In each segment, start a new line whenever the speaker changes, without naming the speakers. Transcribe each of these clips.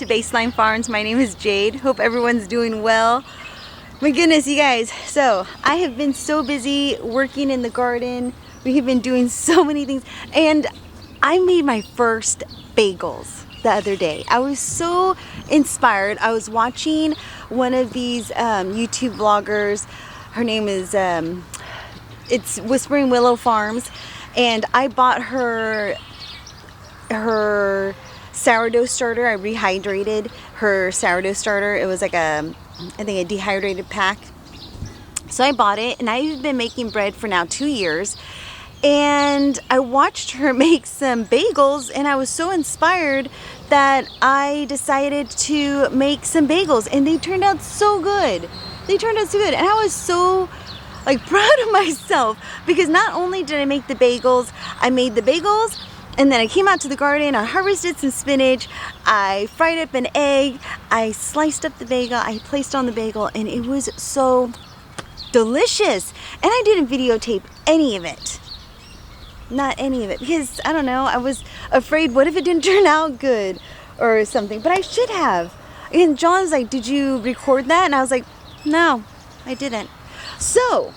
Baseline Farms. My name is Jade. Hope everyone's doing well. My goodness, you guys. So I have been so busy working in the garden. We have been doing so many things, and I made my first bagels the other day. I was so inspired. I was watching one of these YouTube vloggers. Her name is it's Whispering Willow Farms, and I bought her sourdough starter. I rehydrated her sourdough starter. It was like I think a dehydrated pack. So I bought it, and I've been making bread for now 2 years. And I watched her make some bagels, and I was so inspired that I decided to make some bagels, and they turned out so good. They turned out so good, and I was so proud of myself, because not only did I make the bagels, I made the bagels. And then I came out to the garden, I harvested some spinach, I fried up an egg, I sliced up the bagel, I placed on the bagel, and it was so delicious. And I didn't videotape any of it. Not any of it, because, I don't know, I was afraid, what if it didn't turn out good or something? But I should have. And John was like, did you record that? And I was like, no, I didn't. So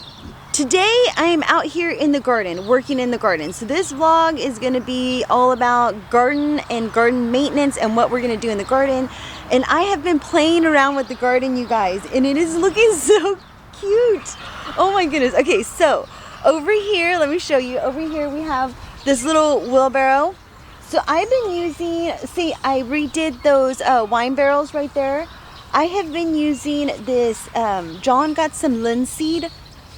today I am out here in the garden, working in the garden. So this vlog is going to be all about garden and garden maintenance and what we're going to do in the garden. And I have been playing around with the garden, you guys, and it is looking so cute. Oh my goodness. Okay, so over here, let me show you. Over here we have this little wheelbarrow. So I've been using, see, I redid those wine barrels right there. I have been using this, John got some linseed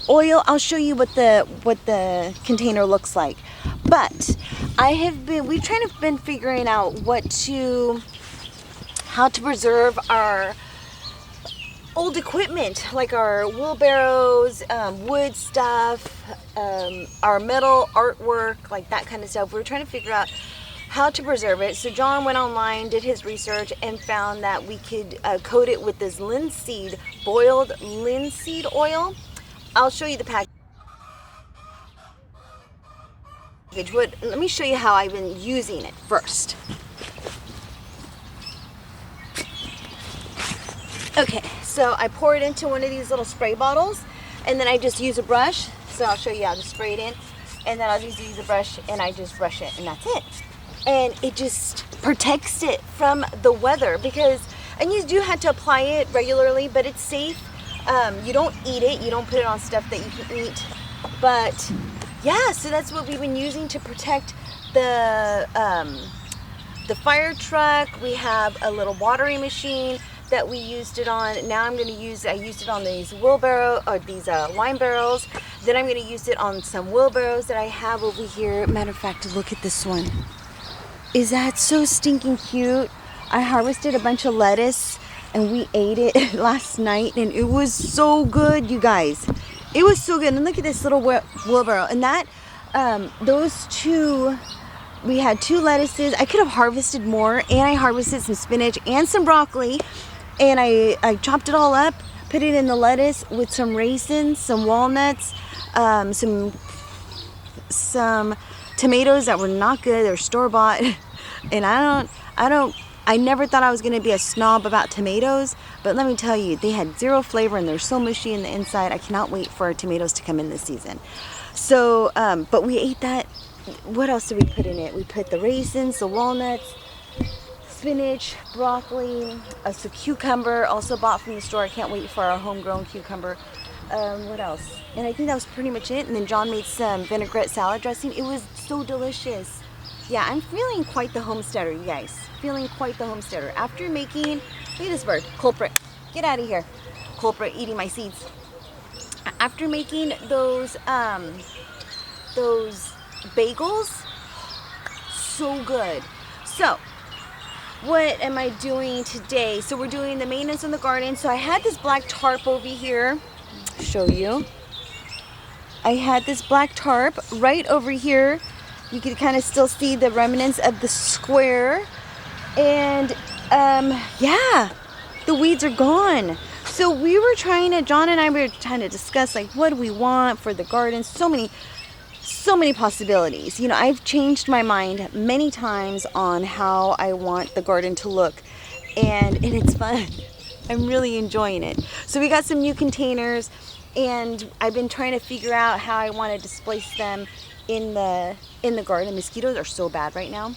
oil. I'll show you what the container looks like. But we've been figuring out how to preserve our old equipment, like our wheelbarrows, wood stuff, our metal artwork, like that kind of stuff. We're trying to figure out how to preserve it. So John went online, did his research, and found that we could coat it with this linseed, boiled linseed oil. I'll show you the package. Let me show you how I've been using it first. Okay, so I pour it into one of these little spray bottles, and then I just use a brush. So I'll show you, I'll just spray it in, and then I'll just use a brush, and I just brush it, and that's it. And it just protects it from the weather, and you do have to apply it regularly, but it's safe. You don't eat it, you don't put it on stuff that you can eat, but yeah, so that's what we've been using to protect the fire truck. We have a little watering machine that we used it on. Now I used it on these wine barrels. Then I'm going to use it on some wheelbarrows that I have over here. Matter of fact, look at this one. Is that so stinking cute? I harvested a bunch of lettuce, and we ate it last night, and it was so good, you guys. It was so good. And look at this little wheelbarrow. And that, those two, we had 2 lettuces. I could have harvested more, and I harvested some spinach and some broccoli. And I chopped it all up, put it in the lettuce with some raisins, some walnuts, some tomatoes that were not good. They're store-bought. And I never thought I was going to be a snob about tomatoes, but let me tell you, they had 0 flavor, and they're so mushy in the inside. I cannot wait for our tomatoes to come in this season. So, but we ate that. What else did we put in it? We put the raisins, the walnuts, spinach, broccoli, some cucumber, also bought from the store. I can't wait for our homegrown cucumber. What else? And I think that was pretty much it. And then John made some vinaigrette salad dressing. It was so delicious. Yeah, I'm feeling quite the homesteader, you guys. Feeling quite the homesteader. After making, look at this bird, culprit. Get out of here. Culprit eating my seeds. After making those bagels, so good. So what am I doing today? So we're doing the maintenance in the garden. So I had this black tarp over here. Show you. I had this black tarp right over here. You can kind of still see the remnants of the square. And yeah, the weeds are gone. So we were John and I were trying to discuss like what do we want for the garden. So many possibilities. You know, I've changed my mind many times on how I want the garden to look, and it's fun. I'm really enjoying it. So we got some new containers, and I've been trying to figure out how I want to displace them in the garden. Mosquitoes are so bad right now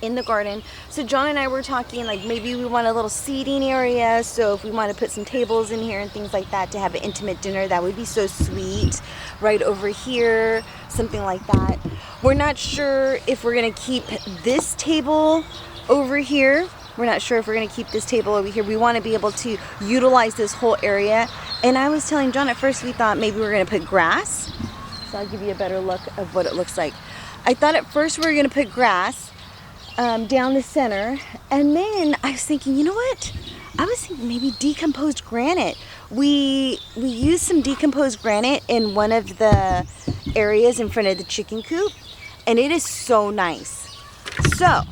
in the garden. So John and I were talking like maybe we want a little seating area, so if we want to put some tables in here and things like that to have an intimate dinner, that would be so sweet. Right over here, something like that. We're not sure if we're gonna keep this table over here. We're not sure if we're gonna keep this table over here. We want to be able to utilize this whole area. And I was telling John at first we thought maybe we were gonna put grass. So I'll give you a better look of what it looks like. I thought at first we were gonna put grass down the center, and then I was thinking, you know what? I was thinking maybe decomposed granite. We used some decomposed granite in one of the areas in front of the chicken coop, and it is so nice. So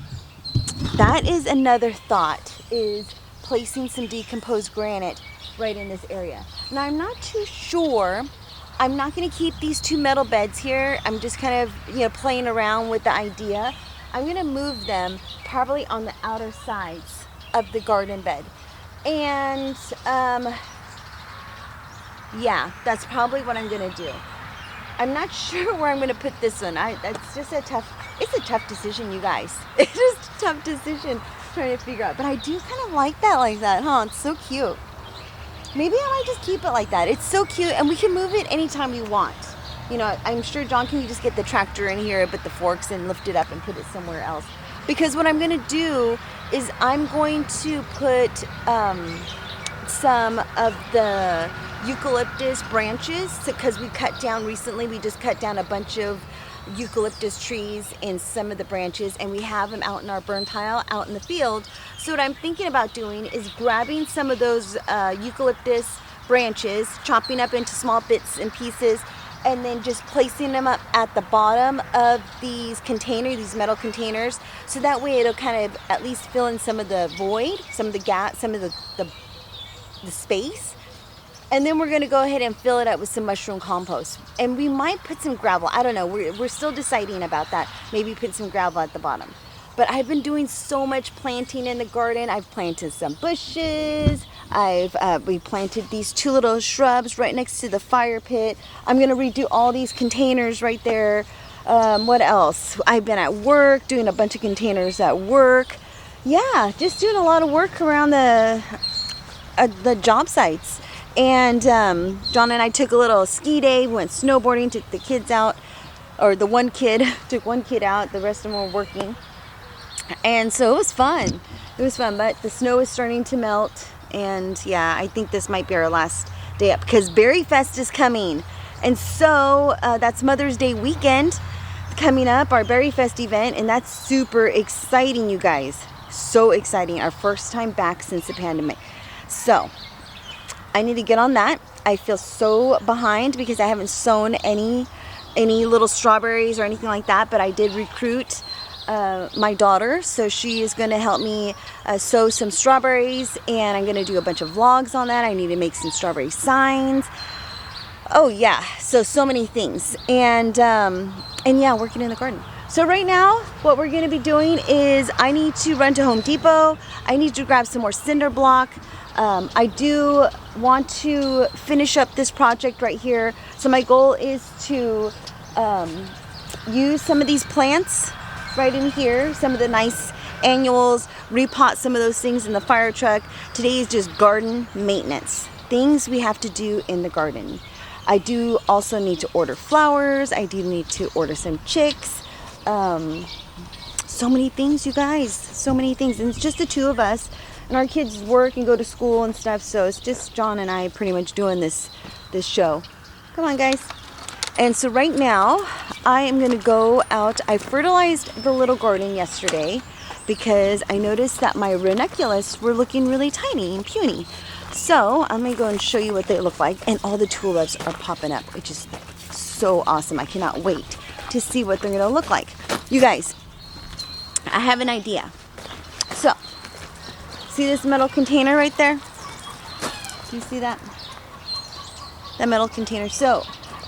that is another thought, is placing some decomposed granite right in this area. Now I'm not too sure. I'm not going to keep these two metal beds here. I'm just kind of playing around with the idea. I'm gonna move them probably on the outer sides of the garden bed. And yeah, that's probably what I'm gonna do. I'm not sure where I'm gonna put this one. It's a tough decision, you guys. It's just a tough decision trying to figure out. But I do kind of like that, huh? It's so cute. Maybe I might just keep it like that. It's so cute, and we can move it anytime we want. You know, I'm sure John can just get the tractor in here, put the forks and lift it up and put it somewhere else. Because what I'm going to do is I'm going to put some of the eucalyptus branches, because we just cut down a bunch of eucalyptus trees and some of the branches, and we have them out in our burn pile out in the field. So what I'm thinking about doing is grabbing some of those eucalyptus branches, chopping up into small bits and pieces, and then just placing them up at the bottom of these metal containers, so that way it'll kind of at least fill in some of the void, some of the gap, some of the space. And then we're going to go ahead and fill it up with some mushroom compost, and we might put some gravel. I don't know, we're still deciding about that. Maybe put some gravel at the bottom. But I've been doing so much planting in the garden. I've planted some bushes. We planted these two little shrubs right next to the fire pit. I'm gonna redo all these containers right there. What else? I've been at work doing a bunch of containers at work. Yeah, just doing a lot of work around the job sites. And John and I took a little ski day. We went snowboarding, took the kids out, or the one kid took one kid out. The rest of them were working. And so it was fun. But the snow is starting to melt. And yeah, I think this might be our last day up, because Berry Fest is coming. And so that's Mother's Day weekend coming up, our Berry Fest event. And that's super exciting, you guys. So exciting. Our first time back since the pandemic. So I need to get on that. I feel so behind because I haven't sown any little strawberries or anything like that. But I did recruit my daughter, so she is going to help me sow some strawberries, and I'm going to do a bunch of vlogs on that. I need to make some strawberry signs. Oh yeah, so many things, and yeah, working in the garden. So right now, what we're going to be doing is I need to run to Home Depot. I need to grab some more cinder block. I do want to finish up this project right here. So my goal is to use some of these plants right in here, some of the nice annuals, repot some of those things in the fire truck. Today is just garden maintenance, things we have to do in the garden. I do also need to order flowers. I do need to order some chicks. So many things, you guys, so many things. And it's just the two of us, and our kids work and go to school and stuff. So it's just John and I pretty much doing this this show. Come on, guys. And so right now, I am going to go out. I fertilized the little garden yesterday because I noticed that my ranunculus were looking really tiny and puny. So I'm going to go and show you what they look like. And all the tulips are popping up, which is so awesome. I cannot wait to see what they're going to look like. You guys, I have an idea. So, see this metal container right there? Do you see that? That metal container. So,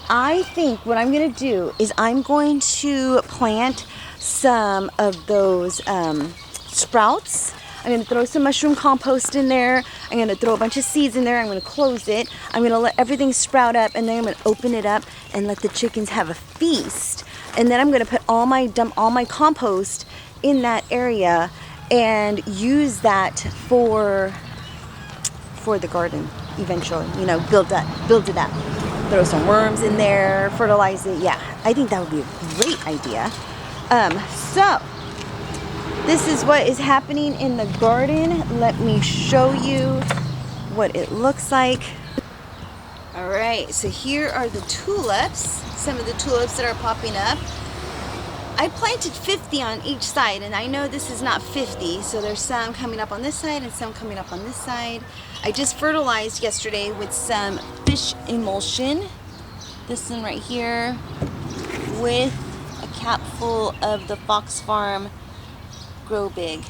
I think what I'm going to do is I'm going to plant some of those sprouts. I'm going to throw some mushroom compost in there. I'm going to throw a bunch of seeds in there. I'm going to close it. I'm going to let everything sprout up, and then I'm going to open it up and let the chickens have a feast. And then I'm going to put dump all my compost in that area and use that for the garden eventually. You know, build it up. Throw some worms in there, fertilize it. Yeah, I think that would be a great idea. So this is what is happening in the garden. Let me show you what it looks like. All right, so here are the tulips, some of the tulips that are popping up. I planted 50 on each side, and I know this is not 50, so there's some coming up on this side and some coming up on this side. I just fertilized yesterday with some fish emulsion, this one right here, with a cap full of the Fox Farm Grow Big.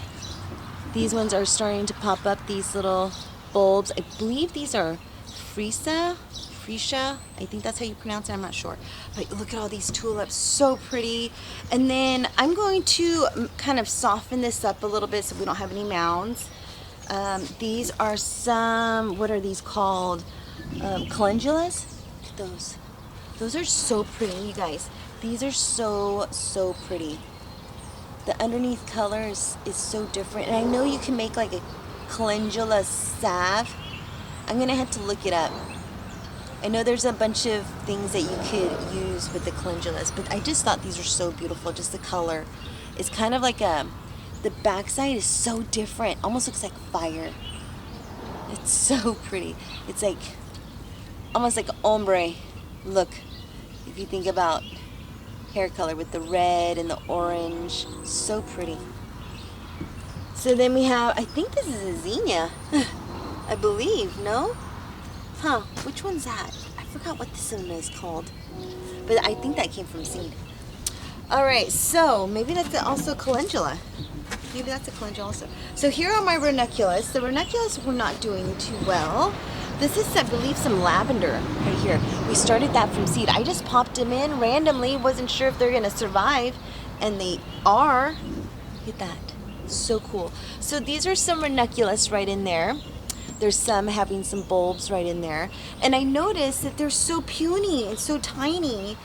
These ones are starting to pop up, these little bulbs. I believe these are freesia, I think that's how you pronounce it, I'm not sure. But look at all these tulips, so pretty. And then I'm going to kind of soften this up a little bit so we don't have any mounds. These are some, what are these called? Calendulas? Look at those. Those are so pretty, you guys. These are so pretty. The underneath color is so different. And I know you can make like a calendula salve. I'm gonna have to look it up. I know there's a bunch of things that you could use with the calendulas, but I just thought these are so beautiful. Just the color. It's kind of like the backside is so different. Almost looks like fire. It's so pretty. It's like almost like ombre look. If you think about hair color with the red and the orange. So pretty. So then we have, I think this is a zinnia. I believe, no? Huh, which one's that? I forgot what this one is called. But I think that came from seed. Alright, so maybe that's also calendula. Maybe that's a calendula also. So here are my ranunculus. The ranunculus were not doing too well. This is, I believe, some lavender right here. We started that from seed. I just popped them in randomly. Wasn't sure if they're going to survive. And they are. Look at that. So cool. So these are some ranunculus right in there. There's some having some bulbs right in there. And I noticed that they're so puny and so tiny.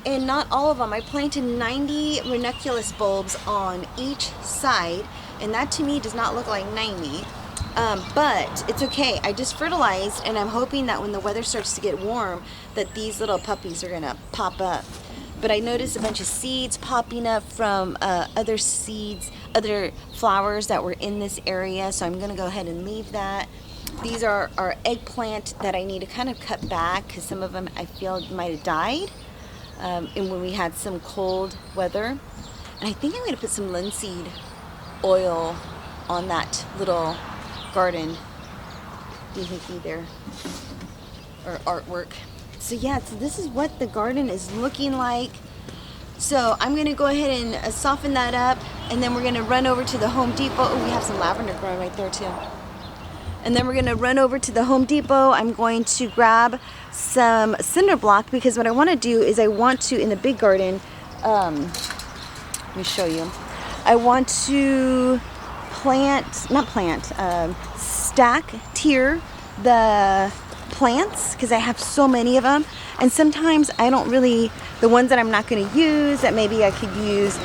And not all of them. I planted 90 ranunculus bulbs on each side. And that to me does not look like 90. But it's okay. I just fertilized, and I'm hoping that when the weather starts to get warm, that these little puppies are gonna pop up. But I noticed a bunch of seeds popping up from other seeds, other flowers that were in this area. So I'm gonna go ahead and leave that. These are our eggplant that I need to kind of cut back because some of them I feel might have died. And when we had some cold weather. And I think I'm gonna put some linseed oil on that little garden doohickey there, or artwork. So yeah, so this is what the garden is looking like. So I'm gonna go ahead and soften that up, and then we're gonna run over to the Home Depot. Oh, we have some lavender growing right there too. And then we're gonna run over to the Home Depot. I'm going to grab some cinder block because what I want to do is I want to, in the big garden, let me show you. I want to tier the plants because I have so many of them, and sometimes I don't really, the ones that I'm not going to use that maybe I could use,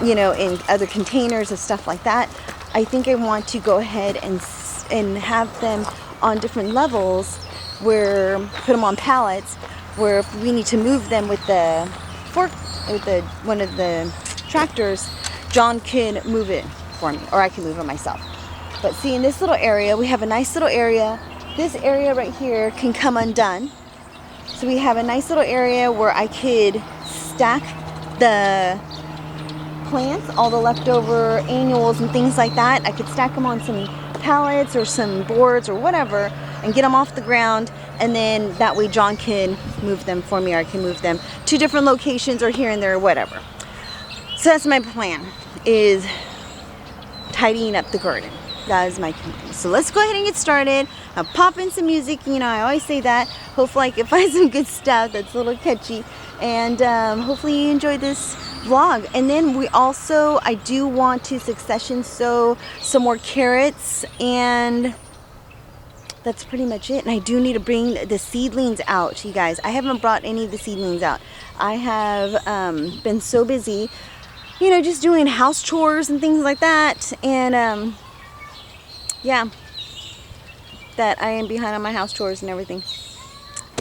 you know, in other containers and stuff like that. I think I want to go ahead and have them on different levels, where put them on pallets, where if we need to move them with the fork, with one of the tractors, John can move it for me, or I can move it myself. But see, in this little area, we have a nice little area. This area right here can come undone. So we have a nice little area where I could stack the plants, all the leftover annuals and things like that. I could stack them on some pallets or some boards or whatever and get them off the ground, and then that way John can move them for me, or I can move them to different locations or here and there or whatever. So that's my plan, is tidying up the garden. That is my plan. So let's go ahead and get started. I'll pop in some music. You know, I always say that. Hopefully I can find some good stuff that's a little catchy. And hopefully you enjoyed this vlog. And then I do want to succession sow some more carrots. And that's pretty much it. And I do need to bring the seedlings out, you guys. I haven't brought any of the seedlings out. I have been so busy, you know, just doing house chores and things like that. And yeah, that I am behind on my house chores and everything.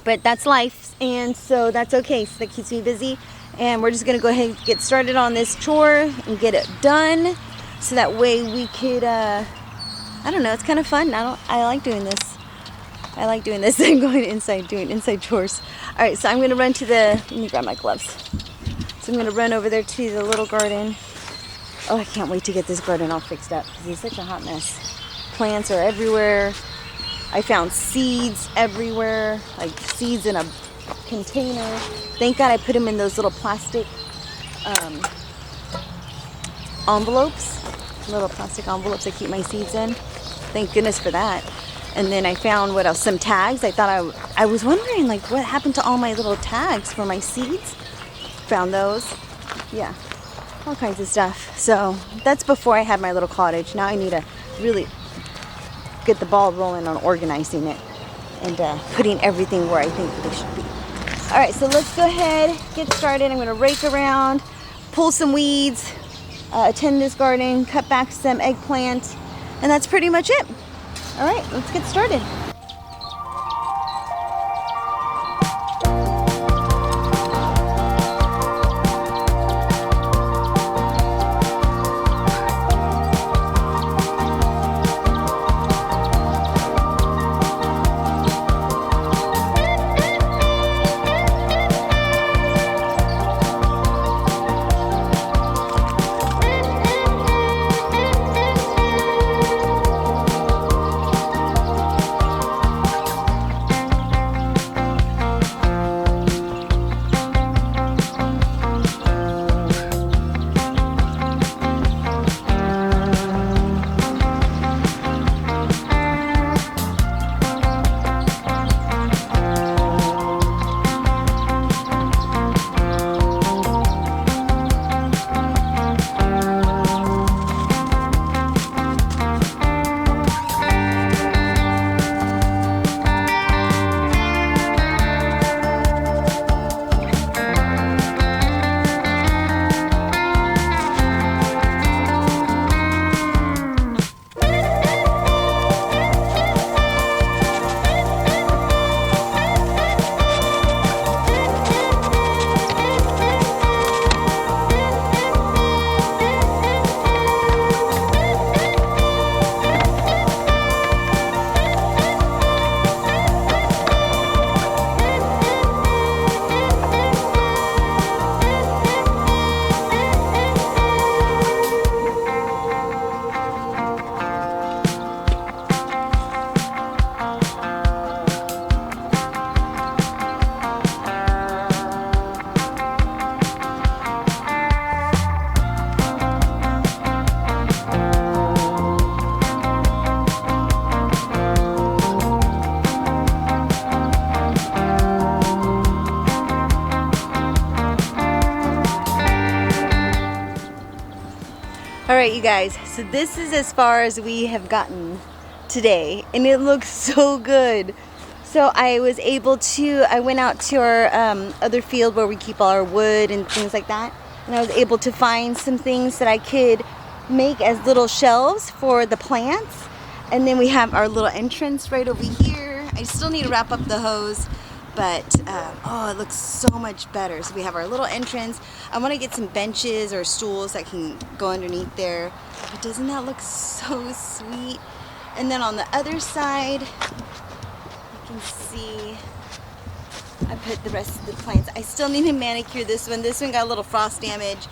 But that's life, and so that's okay. So that keeps me busy. And we're just gonna go ahead and get started on this chore and get it done. So that way we could, I don't know, it's kind of fun. I like doing this. I like doing this. I'm going inside, doing inside chores. All right, so I'm gonna run to let me grab my gloves. So I'm gonna run over there to the little garden. Oh, I can't wait to get this garden all fixed up because it's such a hot mess. Plants are everywhere. I found seeds everywhere, like seeds in a container. Thank God I put them in those little plastic envelopes, little plastic envelopes I keep my seeds in. Thank goodness for that. And then I found, what else? Some tags. I was wondering, like, what happened to all my little tags for my seeds? Found those. Yeah, all kinds of stuff. So that's before I had my little cottage. Now I need to really get the ball rolling on organizing it and putting everything where I think they should be. All right, so let's go ahead, get started. I'm gonna rake around, pull some weeds, attend this garden, cut back some eggplant, and that's pretty much it. All right, let's get started. All right, you guys, so this is as far as we have gotten today, and it looks so good. So I went out to our other field where we keep all our wood and things like that, and I was able to find some things that I could make as little shelves for the plants. And then we have our little entrance right over here. I still need to wrap up the hose, but oh, it looks so much better. So we have our little entrance. I want to get some benches or stools that can go underneath there. But doesn't that look so sweet? And then on the other side, you can see I put the rest of the plants. I still need to manicure this one. This one got a little frost damage,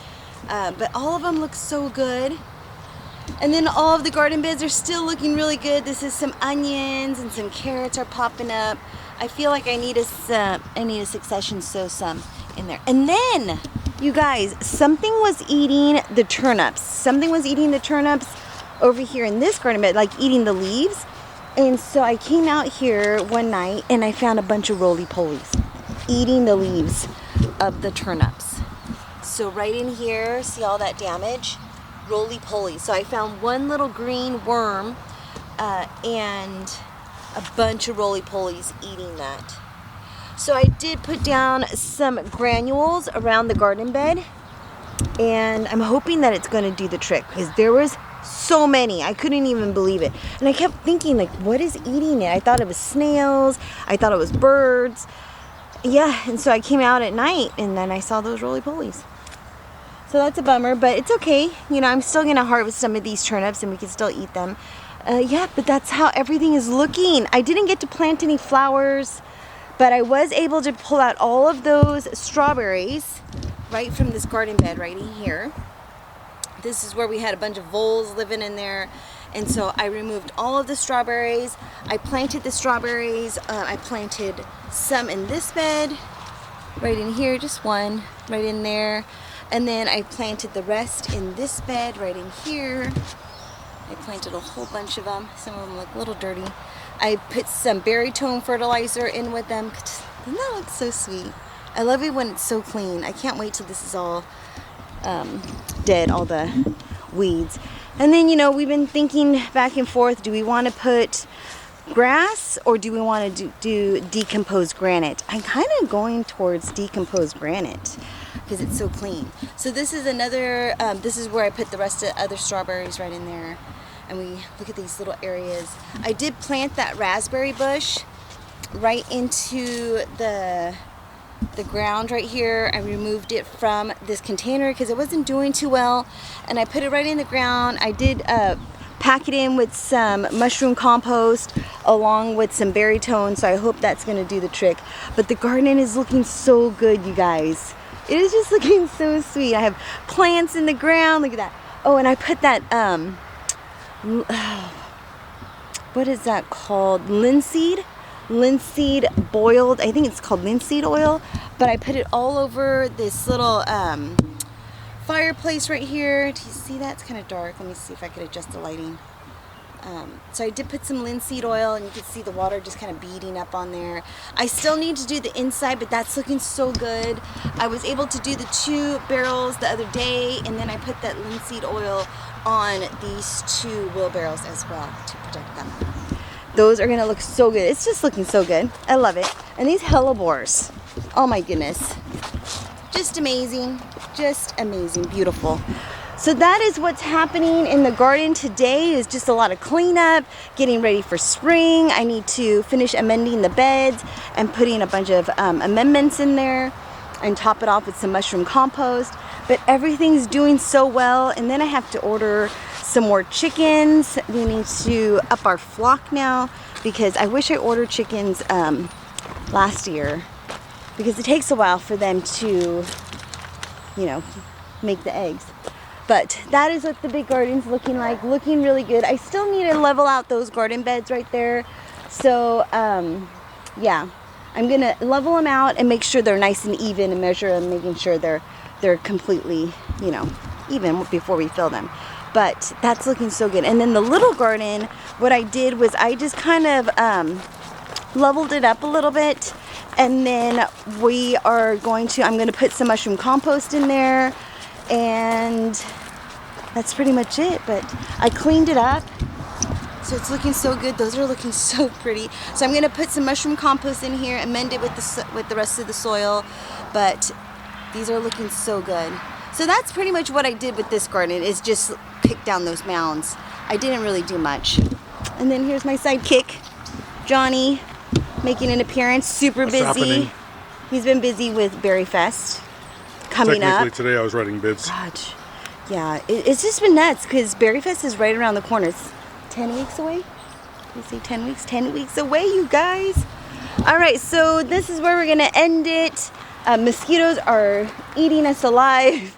but all of them look so good. And then all of the garden beds are still looking really good. This is some onions and some carrots are popping up. I feel like I need a succession sow some in there. And then, you guys, something was eating the turnips. Something was eating the turnips over here in this garden bed, like eating the leaves. And so I came out here one night and I found a bunch of roly-polies eating the leaves of the turnips. So right in here, see all that damage? Roly-poly. So I found one little green worm and a bunch of roly-polies eating that. So I did put down some granules around the garden bed, and I'm hoping that it's going to do the trick, because there was so many. I couldn't even believe it. And I kept thinking, like, what is eating it? I thought it was snails. I thought it was birds. Yeah, and so I came out at night and then I saw those roly-polies. So that's a bummer, but it's okay. You know, I'm still going to harvest some of these turnips and we can still eat them. Yeah, but that's how everything is looking. I didn't get to plant any flowers, but I was able to pull out all of those strawberries right from this garden bed right in here. This is where we had a bunch of voles living in there. And so I removed all of the strawberries. I planted the strawberries. I planted some in this bed, right in here, just one, right in there. And then I planted the rest in this bed, right in here. I planted a whole bunch of them. Some of them look a little dirty. I put some baritone fertilizer in with them. Doesn't that look so sweet? I love it when it's so clean. I can't wait till this is all dead, all the weeds. And then, you know, we've been thinking back and forth, do we want to put grass or do we want to do decomposed granite? I'm kind of going towards decomposed granite because it's so clean. So this is another, this is where I put the rest of the other strawberries right in there. And we look at these little areas. I did plant that raspberry bush right into the ground right here. I removed it from this container because it wasn't doing too well, and I put it right in the ground. I did pack it in with some mushroom compost along with some baritone, so I hope that's going to do the trick. But the garden is looking so good, you guys. It is just looking so sweet. I have plants in the ground. Look at that. Oh, and I put that what is that called? Linseed boiled. I think it's called linseed oil, but I put it all over this little fireplace right here. Do you see that? It's kind of dark. Let me see if I could adjust the lighting. So I did put some linseed oil, and you can see the water just kind of beading up on there. I still need to do the inside, but that's looking so good. I was able to do the 2 barrels the other day, and then I put that linseed oil on these 2 wheelbarrows as well to protect them. Those are gonna look so good. It's just looking so good. I love it. And these hellebores, oh my goodness, just amazing, beautiful. So that is what's happening in the garden today, is just a lot of cleanup, getting ready for spring. I need to finish amending the beds and putting a bunch of amendments in there and top it off with some mushroom compost. But everything's doing so well. And then I have to order some more chickens. We need to up our flock now, because I wish I ordered chickens last year, because it takes a while for them to, you know, make the eggs. But that is what the big garden's looking like, looking really good. I still need to level out those garden beds right there. So yeah, I'm gonna level them out and make sure they're nice and even, and measure them, making sure they're completely, you know, even before we fill them. But that's looking so good. And then the little garden, what I did was I just kind of leveled it up a little bit. And then I'm going to put some mushroom compost in there. And that's pretty much it. But I cleaned it up. So it's looking so good. Those are looking so pretty. So I'm going to put some mushroom compost in here, amend it with the rest of the soil. But these are looking so good. So that's pretty much what I did with this garden, is just pick down those mounds. I didn't really do much. And then here's my sidekick, Johnny, making an appearance. Super busy.
What's happening?
He's been busy with Berry Fest coming up.
Technically today I was writing bids.
God, yeah, it's just been nuts, because Berry Fest is right around the corner. It's 10 weeks away. You say 10 weeks? 10 weeks away, you guys. All right, so this is where we're gonna end it. Mosquitoes are eating us alive,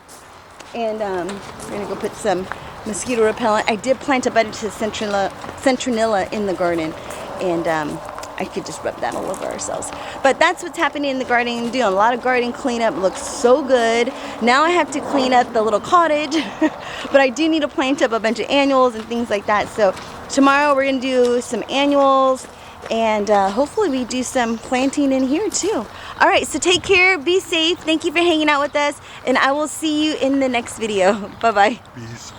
and we're gonna go put some mosquito repellent. I did plant a bunch of centronilla in the garden, and I could just rub that all over ourselves. But that's what's happening in the garden. I'm doing a lot of garden cleanup. It looks so good. Now I have to clean up the little cottage, but I do need to plant up a bunch of annuals and things like that. So tomorrow we're gonna do some annuals, and hopefully we do some planting in here too. All right, so take care, be safe. Thank you for hanging out with us, and I will see you in the next video. Bye-bye.
Peace.